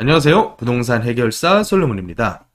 안녕하세요. 부동산 해결사 솔로몬입니다.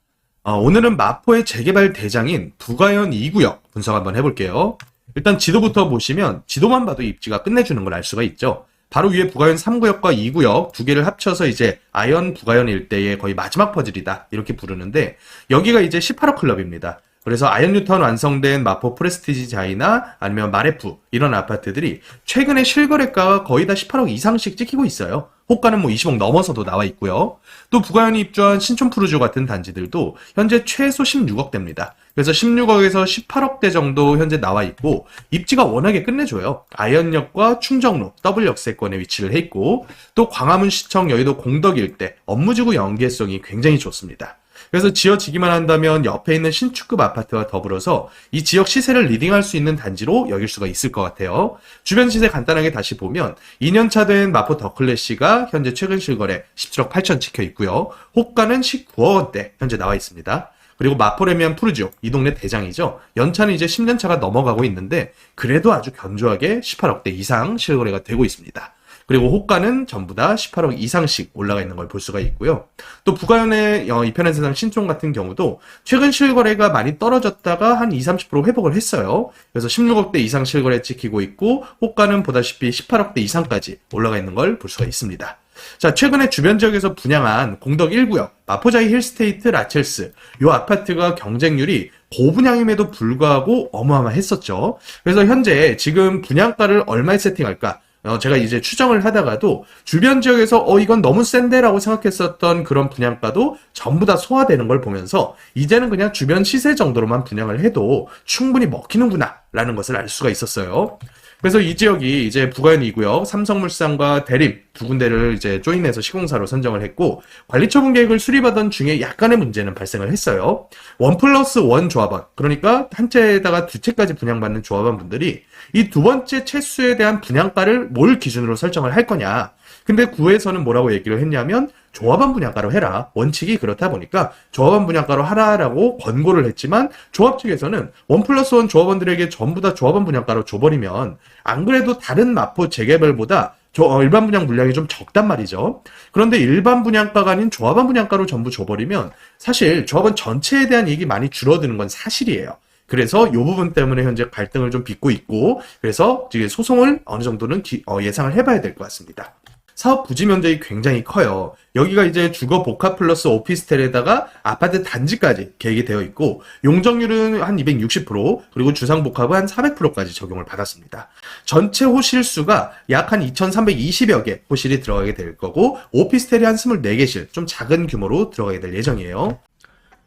오늘은 마포의 재개발 대장인 부가현 2구역 분석 한번 해볼게요. 일단 지도부터 보시면 지도만 봐도 입지가 끝내주는 걸 알 수가 있죠. 바로 위에 부가현 3구역과 2구역 두 개를 합쳐서 이제 아현 부가현 일대의 거의 마지막 퍼즐이다 이렇게 부르는데, 여기가 이제 18억 클럽입니다. 그래서 아현 뉴타운 완성된 마포 프레스티지 자이나 아니면 마레프 이런 아파트들이 최근에 실거래가가 거의 다 18억 이상씩 찍히고 있어요. 호가는 뭐 20억 넘어서도 나와 있고요. 또 부가현이 입주한 신촌푸르주 같은 단지들도 현재 최소 16억대입니다. 그래서 16억에서 18억대 정도 현재 나와 있고, 입지가 워낙에 끝내줘요. 아현역과 충정로 W역세권에 위치를 해 있고, 또 광화문시청 여의도 공덕 일대 업무지구 연계성이 굉장히 좋습니다. 그래서 지어지기만 한다면 옆에 있는 신축급 아파트와 더불어서 이 지역 시세를 리딩할 수 있는 단지로 여길 수가 있을 것 같아요. 주변 시세 간단하게 다시 보면 2년차 된 마포 더클래시가 현재 최근 실거래 17억 8천 찍혀 있고요. 호가는 19억 원대 현재 나와 있습니다. 그리고 마포레미안 푸르지오, 이 동네 대장이죠. 연차는 이제 10년차가 넘어가고 있는데 그래도 아주 견조하게 18억대 이상 실거래가 되고 있습니다. 그리고 호가는 전부 다 18억 이상씩 올라가 있는 걸 볼 수가 있고요. 또 부가현의 이편한 세상 신촌 같은 경우도 최근 실거래가 많이 떨어졌다가 한 20-30% 회복을 했어요. 그래서 16억대 이상 실거래 찍히고 있고, 호가는 보다시피 18억대 이상까지 올라가 있는 걸 볼 수가 있습니다. 자, 최근에 주변 지역에서 분양한 공덕 1구역, 마포자이 힐스테이트 라첼스, 이 아파트가 경쟁률이 고분양임에도 불구하고 어마어마했었죠. 그래서 현재 지금 분양가를 얼마에 세팅할까? 제가 이제 추정을 하다가도 주변 지역에서 이건 너무 센데 라고 생각했었던 그런 분양가도 전부 다 소화되는 걸 보면서 이제는 그냥 주변 시세 정도로만 분양을 해도 충분히 먹히는구나 라는 것을 알 수가 있었어요. 그래서 이 지역이 이제 부가현 2구역, 삼성물산과 대림 두 군데를 이제 조인해서 시공사로 선정을 했고, 관리처분 계획을 수립하던 중에 약간의 문제는 발생을 했어요. 1+1 조합원, 그러니까 한 채에다가 두 채까지 분양받는 조합원 분들이 이 두 번째 채수에 대한 분양가를 뭘 기준으로 설정을 할 거냐. 근데 구에서는 뭐라고 얘기를 했냐면 조합원 분양가로 해라. 원칙이 그렇다 보니까 조합원 분양가로 하라라고 권고를 했지만, 조합 측에서는 1+1 조합원들에게 전부 다 조합원 분양가로 줘버리면 안 그래도 다른 마포 재개발보다 일반 분양 물량이 좀 적단 말이죠. 그런데 일반 분양가가 아닌 조합원 분양가로 전부 줘버리면 사실 조합원 전체에 대한 이익이 많이 줄어드는 건 사실이에요. 그래서 이 부분 때문에 현재 갈등을 좀 빚고 있고, 그래서 이제 소송을 어느 정도는 예상을 해봐야 될 것 같습니다. 사업 부지 면적이 굉장히 커요. 여기가 이제 주거 복합 플러스 오피스텔에다가 아파트 단지까지 계획이 되어 있고, 용적률은 한 260%, 그리고 주상 복합은 한 400%까지 적용을 받았습니다. 전체 호실 수가 약 한 2,320여 개 호실이 들어가게 될 거고, 오피스텔이 한 24개실, 좀 작은 규모로 들어가게 될 예정이에요.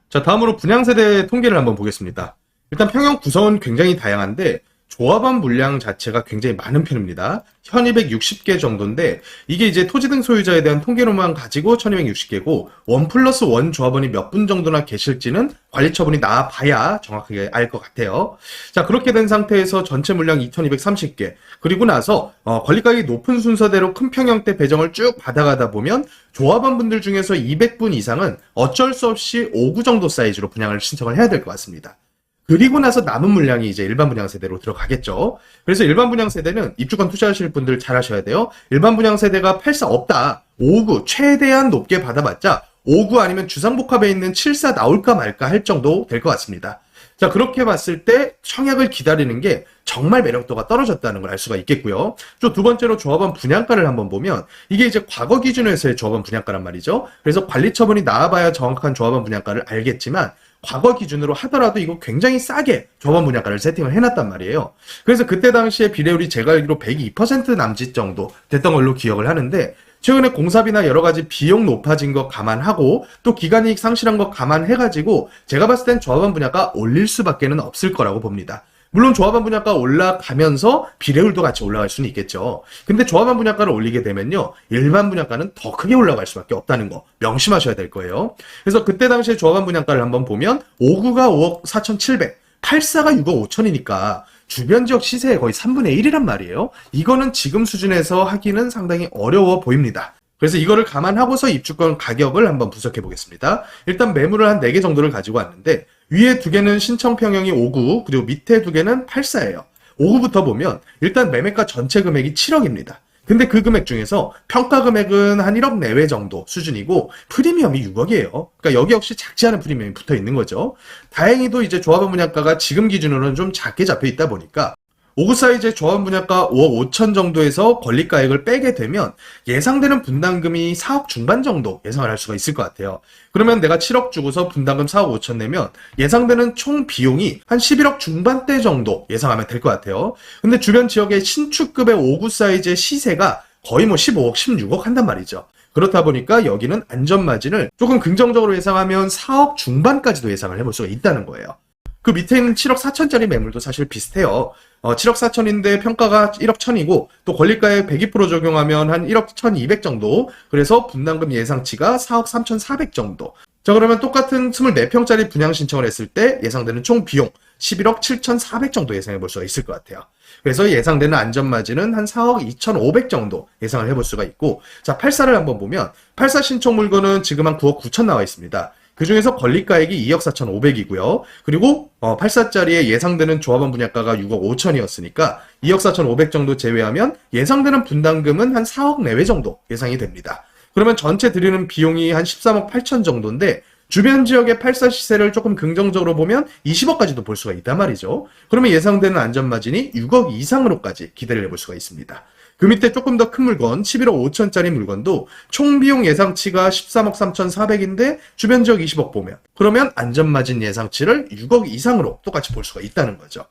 자, 다음으로 분양세대 통계를 한번 보겠습니다. 일단 평형 구성은 굉장히 다양한데 조합원 물량 자체가 굉장히 많은 편입니다. 1260개 정도인데, 이게 이제 토지 등 소유자에 대한 통계로만 가지고 1260개고 1+1 조합원이 몇 분 정도나 계실지는 관리처분이 나와봐야 정확하게 알 것 같아요. 자, 그렇게 된 상태에서 전체 물량 2230개, 그리고 나서 권리가격이 높은 순서대로 큰 평형대 배정을 쭉 받아가다 보면 조합원분들 중에서 200분 이상은 어쩔 수 없이 5구 정도 사이즈로 분양을 신청을 해야 될 것 같습니다. 그리고 나서 남은 물량이 이제 일반 분양 세대로 들어가겠죠. 그래서 일반 분양 세대는 입주권 투자하실 분들 잘 하셔야 돼요. 일반 분양 세대가 84 없다, 5구 최대한 높게 받아봤자 5구 아니면 주상복합에 있는 74 나올까 말까 할 정도 될 것 같습니다. 자, 그렇게 봤을 때 청약을 기다리는 게 정말 매력도가 떨어졌다는 걸 알 수가 있겠고요. 또 두 번째로 조합원 분양가를 한번 보면 이게 이제 과거 기준에서의 조합원 분양가란 말이죠. 그래서 관리처분이 나와봐야 정확한 조합원 분양가를 알겠지만, 과거 기준으로 하더라도 이거 굉장히 싸게 조합원 분양가를 세팅을 해놨단 말이에요. 그래서 그때 당시에 비례율이 제가 알기로 102% 남짓 정도 됐던 걸로 기억을 하는데, 최근에 공사비나 여러 가지 비용 높아진 거 감안하고 또 기간이익 상실한 거 감안해가지고 제가 봤을 땐 조합원 분양가 올릴 수밖에는 없을 거라고 봅니다. 물론 조합원 분양가 올라가면서 비례율도 같이 올라갈 수는 있겠죠. 근데 조합원 분양가를 올리게 되면요, 일반 분양가는 더 크게 올라갈 수밖에 없다는 거 명심하셔야 될 거예요. 그래서 그때 당시에 조합원 분양가를 한번 보면 5구가 5억 4,700, 84가 6억 5천이니까 주변 지역 시세의 거의 3분의 1이란 말이에요. 이거는 지금 수준에서 하기는 상당히 어려워 보입니다. 그래서 이거를 감안하고서 입주권 가격을 한번 분석해 보겠습니다. 일단 매물을 한 4개 정도를 가지고 왔는데, 위에 2개는 신청 평형이 5구, 그리고 밑에 2개는 84예요. 5구부터 보면 일단 매매가 전체 금액이 7억입니다. 근데 그 금액 중에서 평가 금액은 한 1억 내외 정도 수준이고 프리미엄이 6억이에요. 그러니까 여기 역시 작지 않은 프리미엄이 붙어 있는 거죠. 다행히도 이제 조합원 분양가가 지금 기준으로는 좀 작게 잡혀 있다 보니까 5구 사이즈의 조합원 분양가 5억 5천 정도에서 권리가액을 빼게 되면 예상되는 분담금이 4억 중반 정도 예상을 할 수가 있을 것 같아요. 그러면 내가 7억 주고서 분담금 4억 5천 내면 예상되는 총 비용이 한 11억 중반대 정도 예상하면 될 것 같아요. 근데 주변 지역의 신축급의 5구 사이즈의 시세가 거의 뭐 15억, 16억 한단 말이죠. 그렇다 보니까 여기는 안전마진을 조금 긍정적으로 예상하면 4억 중반까지도 예상을 해볼 수가 있다는 거예요. 그 밑에 있는 7억 4천짜리 매물도 사실 비슷해요. 7억 4천인데 평가가 1억 1천이고 또 권리가액 102% 적용하면 한 1억 1,200 정도. 그래서 분담금 예상치가 4억 3,400 정도. 자, 그러면 똑같은 24평짜리 분양 신청을 했을 때 예상되는 총 비용 11억 7,400 정도 예상해 볼 수가 있을 것 같아요. 그래서 예상되는 안전마진은 한 4억 2,500 정도 예상을 해볼 수가 있고, 자, 84를 한번 보면 84 신청 물건은 지금 한 9억 9천 나와 있습니다. 그 중에서 권리가액이 2억 4,500이고요. 그리고 84짜리의 예상되는 조합원 분양가가 6억 5천이었으니까 2억 4,500 정도 제외하면 예상되는 분담금은 한 4억 내외 정도 예상이 됩니다. 그러면 전체 들이는 비용이 한 13억 8천 정도인데 주변 지역의 84 시세를 조금 긍정적으로 보면 20억까지도 볼 수가 있단 말이죠. 그러면 예상되는 안전마진이 6억 이상으로까지 기대를 해볼 수가 있습니다. 그 밑에 조금 더 큰 물건 11억 5천짜리 물건도 총 비용 예상치가 13억 3,400인데 주변 지역 20억 보면 그러면 안전마진 예상치를 6억 이상으로 똑같이 볼 수가 있다는 거죠.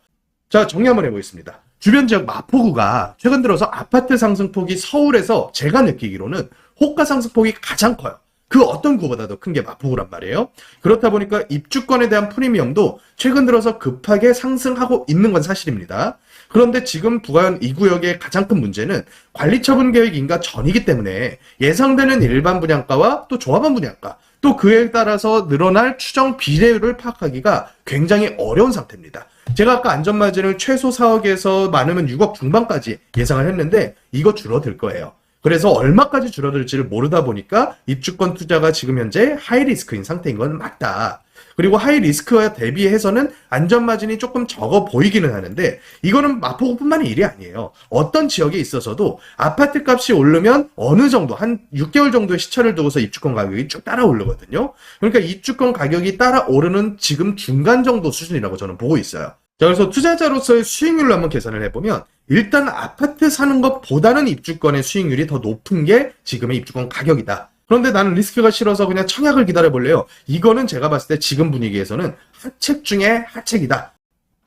자, 정리 한번 해보겠습니다. 주변 지역 마포구가 최근 들어서 아파트 상승폭이 서울에서 제가 느끼기로는 호가 상승폭이 가장 커요. 그 어떤 구보다도 큰 게 마포구란 말이에요. 그렇다 보니까 입주권에 대한 프리미엄도 최근 들어서 급하게 상승하고 있는 건 사실입니다. 그런데 지금 부가현 2구역의 가장 큰 문제는 관리처분 계획 인가 전이기 때문에 예상되는 일반 분양가와 또 조합원 분양가, 또 그에 따라서 늘어날 추정 비례율을 파악하기가 굉장히 어려운 상태입니다. 제가 아까 안전마진을 최소 4억에서 많으면 6억 중반까지 예상을 했는데 이거 줄어들 거예요. 그래서 얼마까지 줄어들지를 모르다 보니까 입주권 투자가 지금 현재 하이리스크인 상태인 건 맞다. 그리고 하이리스크와 대비해서는 안전마진이 조금 적어 보이기는 하는데 이거는 마포구뿐만이 일이 아니에요. 어떤 지역에 있어서도 아파트 값이 오르면 어느 정도 한 6개월 정도의 시차를 두고서 입주권 가격이 쭉 따라 오르거든요. 그러니까 입주권 가격이 따라 오르는 지금 중간 정도 수준이라고 저는 보고 있어요. 자, 그래서 투자자로서의 수익률로 한번 계산을 해보면 일단 아파트 사는 것보다는 입주권의 수익률이 더 높은 게 지금의 입주권 가격이다. 그런데 나는 리스크가 싫어서 그냥 청약을 기다려볼래요. 이거는 제가 봤을 때 지금 분위기에서는 하책 중에 하책이다.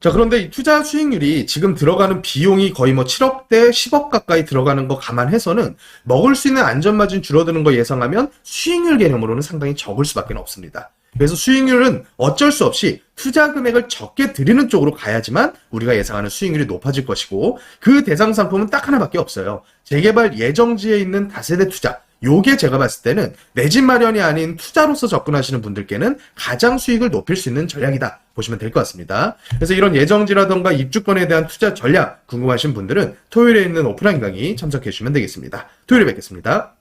자, 그런데 이 투자 수익률이 지금 들어가는 비용이 거의 뭐 7억대 10억 가까이 들어가는 거 감안해서는 먹을 수 있는 안전마진 줄어드는 거 예상하면 수익률 개념으로는 상당히 적을 수밖에 없습니다. 그래서 수익률은 어쩔 수 없이 투자 금액을 적게 들이는 쪽으로 가야지만 우리가 예상하는 수익률이 높아질 것이고 그 대상 상품은 딱 하나밖에 없어요. 재개발 예정지에 있는 다세대 투자. 요게 제가 봤을 때는 내 집 마련이 아닌 투자로서 접근하시는 분들께는 가장 수익을 높일 수 있는 전략이다 보시면 될 것 같습니다. 그래서 이런 예정지라던가 입주권에 대한 투자 전략 궁금하신 분들은 토요일에 있는 오프라인 강의 참석해 주시면 되겠습니다. 토요일에 뵙겠습니다.